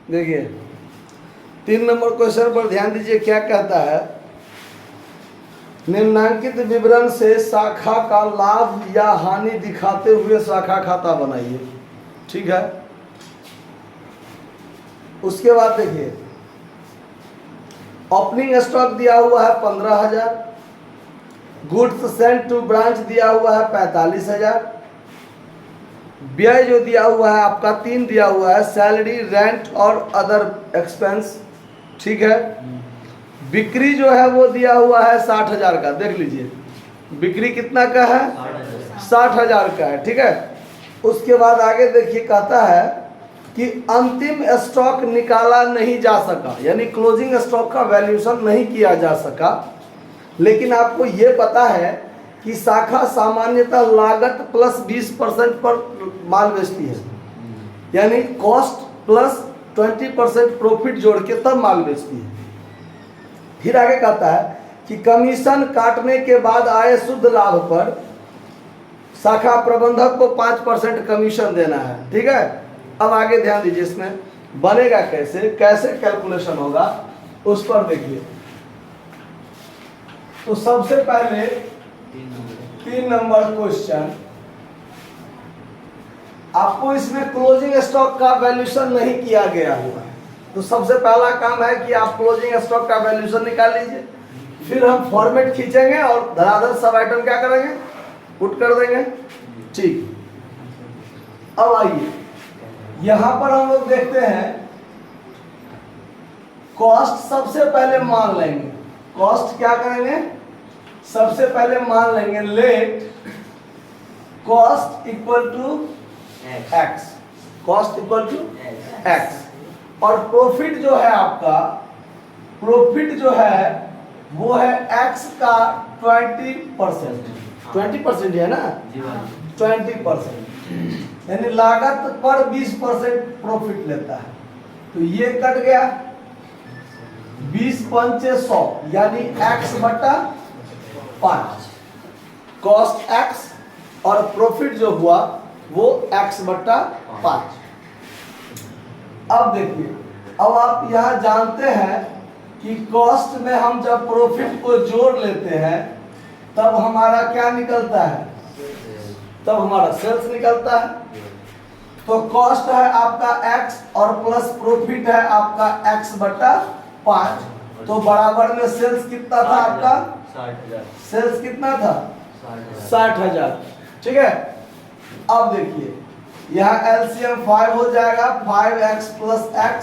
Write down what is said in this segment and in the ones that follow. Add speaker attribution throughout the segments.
Speaker 1: देखिए 3 number question पर ध्यान दीजिए, क्या कहता है, निम्नांकित विवरण से शाखा का लाभ या हानि दिखाते हुए शाखा खाता बनाइए। ठीक है, उसके बाद देखिए ओपनिंग स्टॉक दिया हुआ है 15,000, गुड्स सेंट टू ब्रांच दिया हुआ है 45,000, व्यय जो दिया हुआ है आपका 3 दिया हुआ है, सैलरी, रेंट और अदर एक्सपेंस। ठीक है, बिक्री जो है वो दिया हुआ है 60,000 का, देख लीजिए बिक्री कितना का है, 60,000 का है। ठीक है, उसके बाद आगे देखिए कहता है कि अंतिम स्टॉक निकाला नहीं जा सका, यानी क्लोजिंग स्टॉक का वैल्यूएशन नहीं किया जा सका, लेकिन आपको ये पता है कि शाखा सामान्यतः लागत प्लस 20% पर माल बेचती है, यानी कॉस्ट प्लस 20% प्रॉफिट जोड़ के तब माल बेचती है। फिर आगे कहता है कि कमीशन काटने के बाद आए शुद्ध लाभ पर शाखा प्रबंधक को 5% कमीशन देना है। ठीक है, अब आगे ध्यान दीजिए, इसमें बनेगा कैसे, कैसे कैलकुलेशन होगा उस पर देखिए। तो सबसे पहले 3 नंबर क्वेश्चन, आपको इसमें क्लोजिंग स्टॉक का वैल्यूएशन नहीं किया गया हुआ है, तो सबसे पहला काम है कि आप क्लोजिंग स्टॉक का वैल्यूएशन निकाल लीजिए। फिर हम फॉर्मेट खींचेंगे और धराधर सब आइटम क्या करेंगे, पुट कर देंगे। ठीक, अब आइए यहां पर हम लोग देखते हैं कॉस्ट सबसे पहले मान लेंगे। कॉस्ट क्या करेंगे, सबसे पहले मान लेंगे let cost equal to x, cost equal to x, और प्रॉफिट जो है आपका, प्रॉफिट जो है वो है एक्स का 20%, 20% है ना, 20%, यानी लागत पर 20% प्रॉफिट लेता है। तो ये कट गया 20 पंचे 100, यानी x बटा 5, कॉस्ट x और प्रॉफिट जो हुआ वो x बटा 5। अब देखिए, अब आप यहां जानते हैं कि कॉस्ट में हम जब प्रॉफिट को जोड़ लेते हैं तब हमारा क्या निकलता है, तब हमारा सेल्स निकलता है। तो कॉस्ट है आपका x और प्लस प्रॉफिट है आपका x बटा 5, तो बराबर में सेल्स कितना था आपका, 60,000, सेल्स कितना था 60,000। ठीक है, अब देखिए यहाँ एलसीएम 5 हो जाएगा, 5x plus x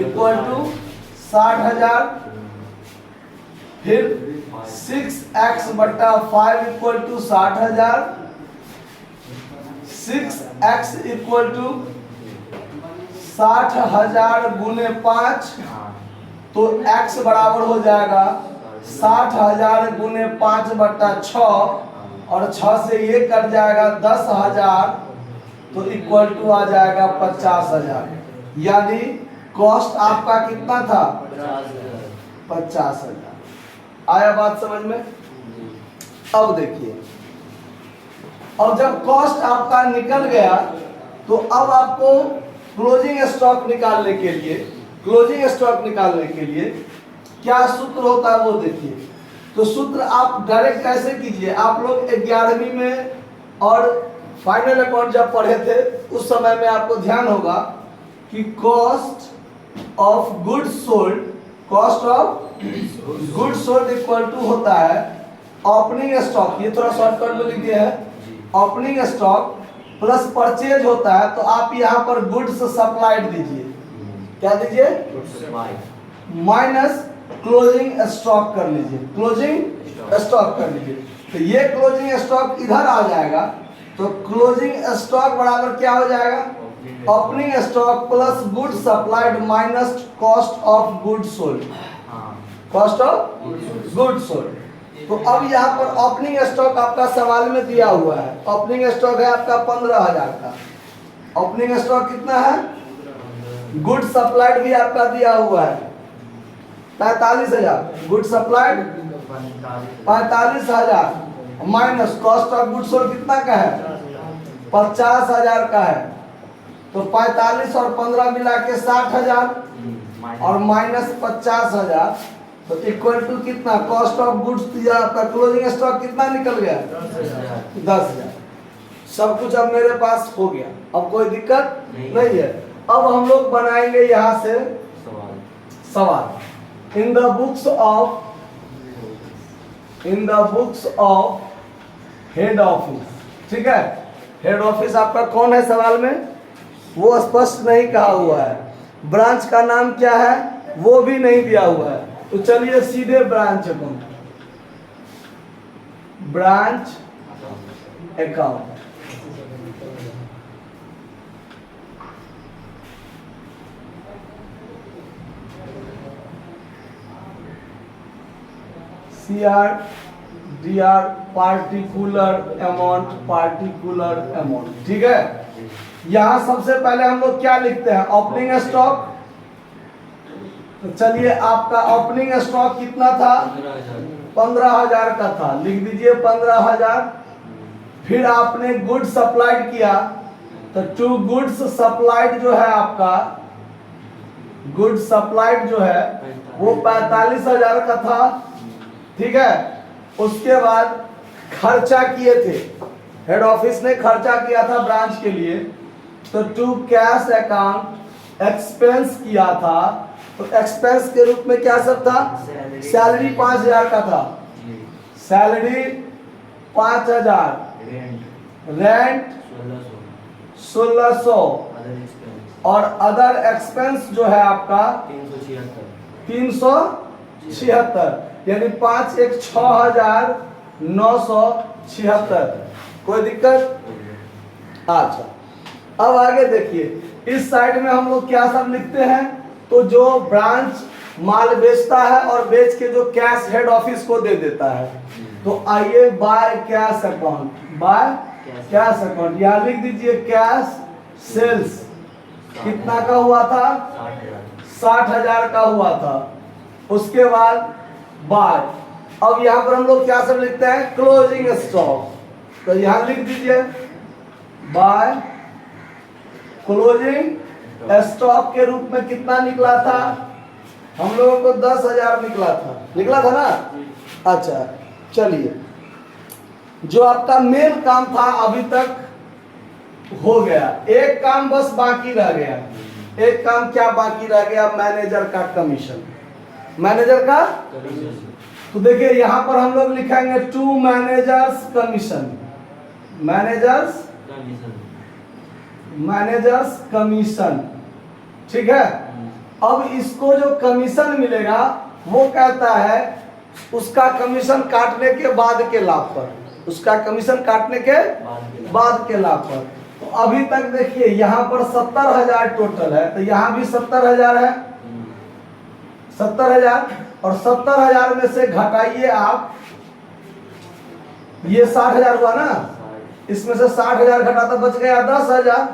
Speaker 1: equal to 60,000, फिर 6x बटा 5 equal to 60,000, 6x equal to 60,000 गुने 5, तो x बराबर हो जाएगा 60,000 गुने 5 बटा 6, और 6 से ये कट जाएगा 10,000, तो इक्वल टू आ जाएगा 50,000, यानी कॉस्ट आपका कितना था 50,000। आया बात समझ में। अब देखिए, अब जब कॉस्ट आपका निकल गया तो अब आपको क्लोजिंग स्टॉक निकालने के लिए, क्लोजिंग स्टॉक निकालने के लिए क्या सूत्र होता है वो देखिए। तो सूत्र आप डायरेक्ट कैसे कीजिए, आप लोग 11वीं में और फाइनल अकाउंट जब पढ़े थे उस समय में आपको ध्यान होगा कि cost of goods sold, cost of goods sold equal to होता है ओपनिंग स्टॉक, ये थोड़ा शॉर्टकट में लिख दिया है, ओपनिंग स्टॉक प्लस परचेज होता है। तो आप यहाँ पर गुड्स सप्लाइड दीजिए, क्या दीजिए, माइनस क्लोजिंग स्टॉक कर लीजिए, क्लोजिंग स्टॉक कर लीजिए। तो ये क्लोजिंग स्टॉक इधर आ जाएगा, तो क्लोजिंग स्टॉक बराबर क्या हो जाएगा, opening stock plus good supplied minus cost of good sold, cost of good sold. तो अब यहाँ पर ओपनिंग स्टॉक आपका सवाल में दिया हुआ है, ओपनिंग स्टॉक है आपका 15,000 का, ओपनिंग स्टॉक कितना है, गुड सप्लाइड भी आपका दिया हुआ है 45,000, good supplied 45,000 minus cost of good sold कितना का है 50,000 का है, तो 45 और 15 मिला के 60,000 और माइनस 50,000, तो इक्वल टू कितना? कॉस्ट ऑफ गुड्स दिया आपका, क्लोजिंग स्टॉक कितना निकल गया? 10,000। सब कुछ अब मेरे पास हो गया, अब कोई दिक्कत नहीं है। अब हम लोग बनाएंगे यहाँ से सवाल। In the books of head office, ठीक है। हेड ऑफिस आपका कौन है सवाल में? वो स्पष्ट नहीं कहा हुआ है। ब्रांच का नाम क्या है वो भी नहीं दिया हुआ है। तो चलिए सीधे branch account, branch account. CR particular amount, ठीक है। यहां सबसे पहले हम लोग क्या लिखते हैं? Opening stock. तो चलिए आपका ओपनिंग स्टॉक कितना था? 15,000 का था, लिख दीजिए 15,000। फिर आपने गुड्स सप्लाइड किया, तो टू गुड्स सप्लाइड जो है आपका, गुड्स सप्लाइड जो है वो 45,000 का था, ठीक है। उसके बाद खर्चा किए थे, हेड ऑफिस ने खर्चा किया था ब्रांच के लिए, तो टू कैश अकाउंट एक्सपेंस किया था। तो एक्सपेंस के रूप में क्या सब था? सैलरी 5,000 का था, सैलरी 5,000, रेंट 1,600 और अदर एक्सपेंस जो है आपका 376, यानी 5 1 6,976। कोई दिक्कत? अच्छा, अब आगे देखिए, इस साइड में हम लोग क्या सब लिखते हैं? तो जो ब्रांच माल बेचता है और बेच के जो कैश हेड ऑफिस को दे देता है, तो आइए by cash account, by cash account यहाँ लिख दीजिए। कैश सेल्स कितना का हुआ था? 60,000 का हुआ था। उसके बाद बाय, अब यहाँ पर हम लोग क्या सब लिखते हैं? Closing stock. तो यहाँ लिख दीजिए बाय क्लोजिंग स्टॉक के रूप में कितना निकला था? हम लोगों को 10,000 निकला था ना। अच्छा, चलिए, जो आपका मेन काम था अभी तक हो गया, एक काम बस बाकी रह गया। एक काम क्या बाकी रह गया? मैनेजर का कमीशन। मैनेजर का, तो देखिए यहां पर हम लोग लिखेंगे to manager's commission, manager's commission, ठीक है। अब इसको जो कमीशन मिलेगा वो कहता है उसका कमीशन काटने के बाद के लाभ पर, उसका कमीशन काटने के बाद के लाभ पर। तो अभी तक देखिए यहाँ पर 70,000 टोटल है, तो यहाँ भी 70,000 है, 70,000, और 70,000 में से घटाइए आप, ये 60,000 हुआ ना, इसमें से 60,000 घटा तो बच गया 10,000,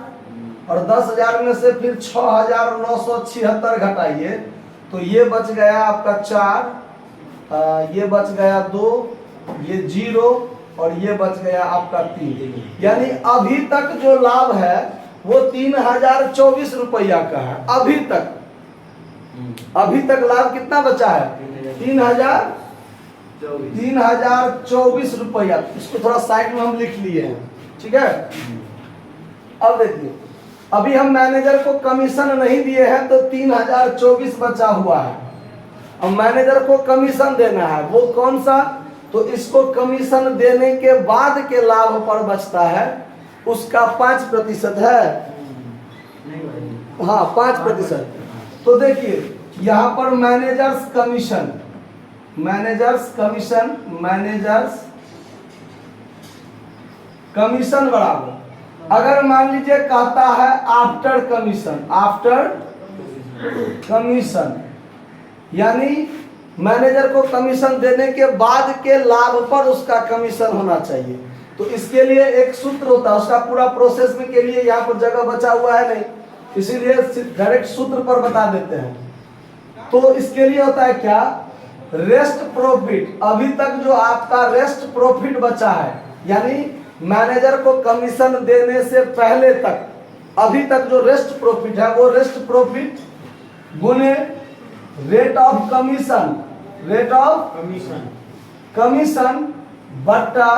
Speaker 1: और 10,000 में से फिर 6,976 घटाइए, तो ये बच गया आपका 4, ये बच गया 2, ये 0, और ये बच गया आपका 3। यानी अभी तक जो लाभ है वो 3,024 रुपया का है। अभी तक लाभ कितना बचा है? 3,024 रुपया। इसको थोड़ा साइड में हम लिख लिए हैं, ठीक है। अब देखिए, अभी हम मैनेजर को कमीशन नहीं दिए हैं, तो 3,024 बचा हुआ है। अब मैनेजर को कमीशन देना है, वो कौन सा? तो इसको कमीशन देने के बाद के लाभ पर बचता है, उसका 5% है। हाँ, 5%। तो देखिए यहाँ पर मैनेजर्स कमीशन, कमीशन बराबर, अगर मान लीजिए कहता है आफ्टर कमीशन, यानी मैनेजर को कमीशन देने के बाद के लाभ पर उसका कमीशन होना चाहिए। तो इसके लिए एक सूत्र होता है, उसका पूरा प्रोसेस में के लिए यहाँ पर जगह बचा हुआ है नहीं, इसीलिए डायरेक्ट सूत्र पर बता देते हैं। तो इसके लिए होता है क्या? Rest profit. अभी तक जो आपका रेस्ट प्रॉफिट बचा है, यानी मैनेजर को कमीशन देने से पहले तक अभी तक जो रेस्ट प्रॉफिट है वो रेस्ट प्रॉफिट गुने rate of commission, rate of commission बट्टा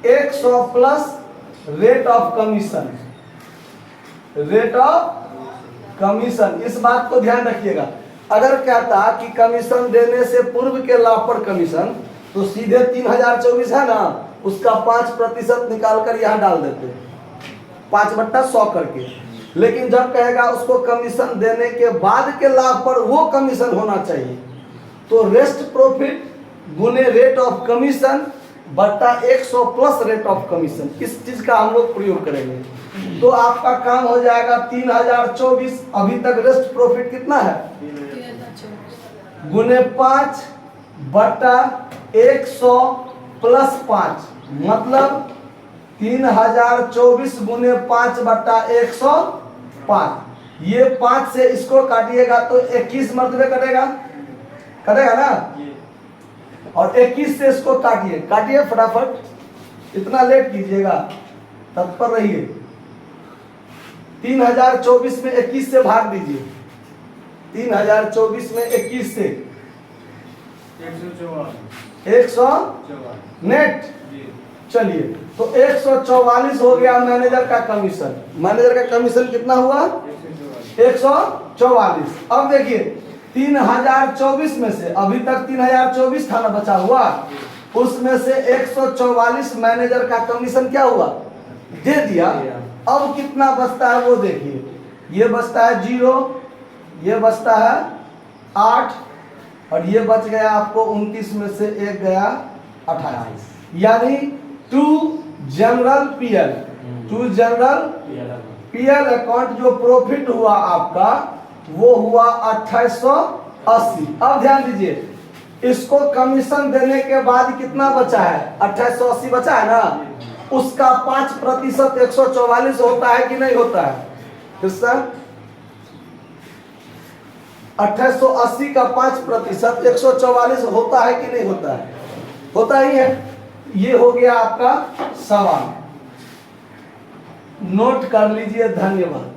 Speaker 1: 100 plus rate of commission, rate of commission. इस बात को ध्यान रखिएगा। अगर कहता कि कमीशन देने से पूर्व के लाभ पर कमीशन, तो सीधे 3024 है ना, उसका 5% निकाल कर यहाँ डाल देते, 5/100 करके। लेकिन जब कहेगा उसको कमीशन देने के बाद के लाभ पर वो कमीशन होना चाहिए, तो रेस्ट प्रॉफिट गुने रेट ऑफ कमीशन बट्टा 100 प्लस रेट ऑफ कमीशन, इस चीज का हम लोग प्रयोग करेंगे। तो आपका काम हो जाएगा 3024। अभी तक रेस्ट प्रॉफिट कितना है, गुने 5 बट्टा 100 प्लस 5, मतलब 3024 गुने 5 बट्टा 105। ये 5 से इसको काटिएगा तो 21 मरतबे कटेगा, कटेगा ना। और 21 से इसको काटिए, काटिए फटाफट, इतना लेट कीजिएगा, तत्पर रहिए। 3024 में 21 से भाग दीजिए, 3024 में 21 से 144 नेट। चलिए, तो 144 हो गया मैनेजर का कमीशन। मैनेजर का कमीशन कितना हुआ, 144। अब देखिए 3024 में से, अभी तक 3024 था ना बचा हुआ, उसमें से 144 मैनेजर का कमीशन क्या हुआ, दे दिया। अब कितना बचता है वो देखिए, ये बचता है 0, ये बचता है 8, और ये बच गया आपको 29 में से 1 गया 28, यानी to general PL, to general PL account जो प्रॉफिट हुआ आपका वो हुआ 2880। अब ध्यान दीजिए, इसको कमीशन देने के बाद कितना बचा है, 2880 बचा है ना, उसका 5% 144 होता है कि नहीं होता है, किसका 2880 का 5% 144 होता है कि नहीं होता है, होता ही है। ये हो गया आपका सवाल, नोट कर लीजिए। धन्यवाद।